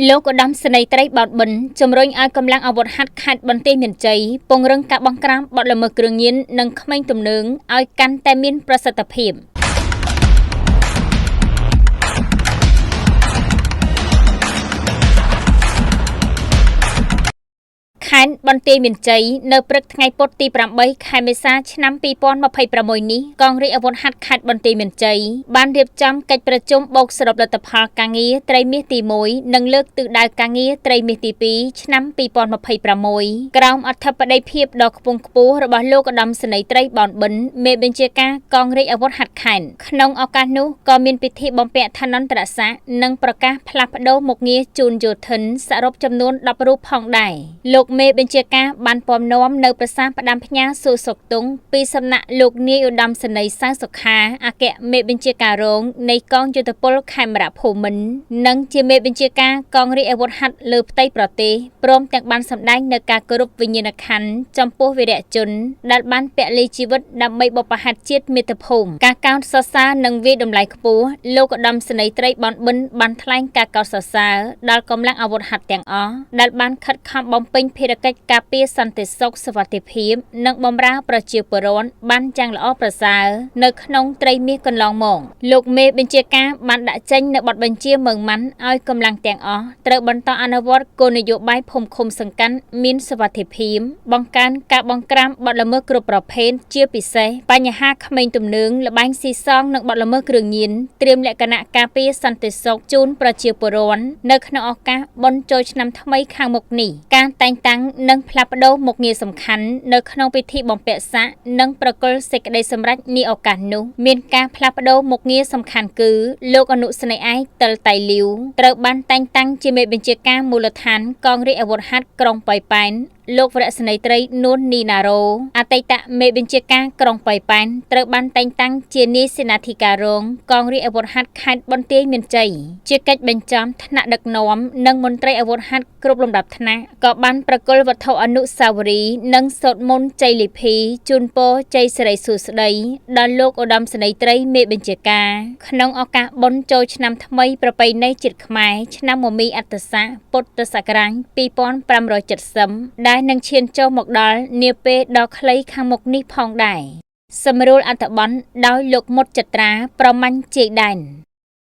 លោកឧត្តមសេនីយ៍ត្រីបោតបិនជំរុញឲ្យកម្លាំងអាវុធហត្ថខេត្តបន្ទាយមានជ័យពង្រឹងការបង្ក្រាបបទល្មើសគ្រឿងញៀននិងក្មេងទំនើងឲ្យកាន់តែមានប្រសិទ្ធភាពខេត្តបន្ទាយមានជ័យនៅព្រឹកថ្ងៃពុធទី8 ខែមេសាឆ្នាំ2026នេះកងរាជអាវុធហត្ថខេត្តបន្ទាយមានជ័យបានរៀបចំកិច្ចប្រជុំបូកសរុបលទ្ធផលការងារត្រីមាសទី1និងលើកទិសដៅការងារត្រីមាសទី2ឆ្នាំ2026ក្រោមអធិបតីភាពដ៏ខ្ពង់ខ្ពស់របស់លោកឧត្តមសេនីយ៍ត្រីបោតបិនមេបញ្ជាការកងរាជអាវុធហត្ថខេត្តក្នុងឱកាសនោះក៏មានពិធីបំពាក់ឋានន្តរស័ក្តិនិងប្រកាសផ្លាស់ប្តូរមុខងារជូនយោធិនសរុបចំនួន10រូបផងដែរលោកមេបញ្ជាការបានពំនាំនៅប្រាសាទផ្ដាំផ្ញើសួរសុកទុងពីសំណាក់លោកនាយឧត្តមសេនីយ៍សៅសុខាអគ្គមេបញ្ជាការរងនៃកងយោធពលខេមរៈភូមិន្ទនិងជាមេបញ្ជាការកងរាជអាវុធហត្ថលើផ្ទៃប្រទេសព្រមទាំងបានសម្ដែងនូវការគោរពវិញ្ញាណក្ខន្ធចំពោះវីរៈជនដែលបានពលីជីវិតដើម្បីបុព្វហេតុជាតិមាតុភូមិការកោតសរសើរនិងវាយតម្លៃខ្ពស់លោកឧត្តមសេនីយ៍ត្រីបោតបិនបានថ្លែងការកោតសរសើរដល់កម្លាំងអាវុធហត្ថទាំងអស់ដែលបានខិតខំបំពេញភារកិច្ចការពារសន្តិសុខសុវត្ថិភាពនិងបម្រើប្រជាពលរដ្ឋបានយ៉ាងល្អប្រសើរនៅក្នុងត្រីមាសកន្លងមកលោកមេបញ្ជាការបានដាក់ចេញនូវបទបញ្ជាម៉ឺងម៉ាត់ឲ្យកម្លាំងទាំងអស់ត្រូវបន្តអនុវត្តគោលនយោបាយភូមិឃុំសង្កាត់មានសុវត្ថិភាពបង្កើនការបង្ក្រាបបទល្មើសគ្រប់ប្រភេទជាពិសេសបញ្ហាក្មេងទំនើងល្បែងស៊ីសងនិងបទល្មើសគ្រឿងញៀនត្រៀមលក្ខណៈការពារសន្តិសុខជូនប្រជាពលរដ្ឋនៅក្នុងឱកាសបុណ្យចូលឆ្នាំថ្មីខាងមុខនេះការតែងតាំងនិងផ្លាស់ប្តូរមុខងារសំខាន់នៅក្នុងពិធីបំពាក់ស័ក្តិនិងប្រគល់សេចក្តីសម្រេចនាឱកាសនោះមានការផ្លាស់ប្តូរមុខងារសំខាន់គឺលោកអនុស្នេហ៍ឯកតិលតៃលាវត្រូវបានតែងតាំងជាមេបញ្ជាការមូលដ្ឋានកងរាជអាវុធហត្ថក្រុងប៉ោយប៉ែនលោកវរៈសេនីយ៍ត្រីនួននីណារ៉ូអតីតមេបញ្ជាការក្រុងប៉ោយប៉ែនត្រូវបានតែងតាំងជានាយសេនាធិការរងកងរាជអាវុធហត្ថខេត្តបន្ទាយមានជ័យជាកិច្ចបញ្ចំថ្នាក់ដឹកនាំនិងមន្ត្រីអាវុធហត្ថគ្រប់លំដាប់ថ្នាក់ក៏បានប្រគល់វត្ថុអនុស្សាវរីយ៍និងសូត្រមន្តជ័យលាភីជូនពរជ័យសិរីសួស្តីដល់លោកឧត្តមសេនីយ៍ត្រីមេបញ្ជាការក្នុងឱកាសបុណ្យចូលឆ្នាំថ្មីប្រពៃណីជាតិខ្មែរឆ្នាំមមីអត្តស័កពុទ្ធសករាជ2570ដែលនឹងឈានចូលមកដល់នាពេលដ៏ខ្លីខាងមុខនេះផងដែរសម្រួលអត្ថបទដោយលោកមុតចត្រាប្រមាញ់ជ័យដែន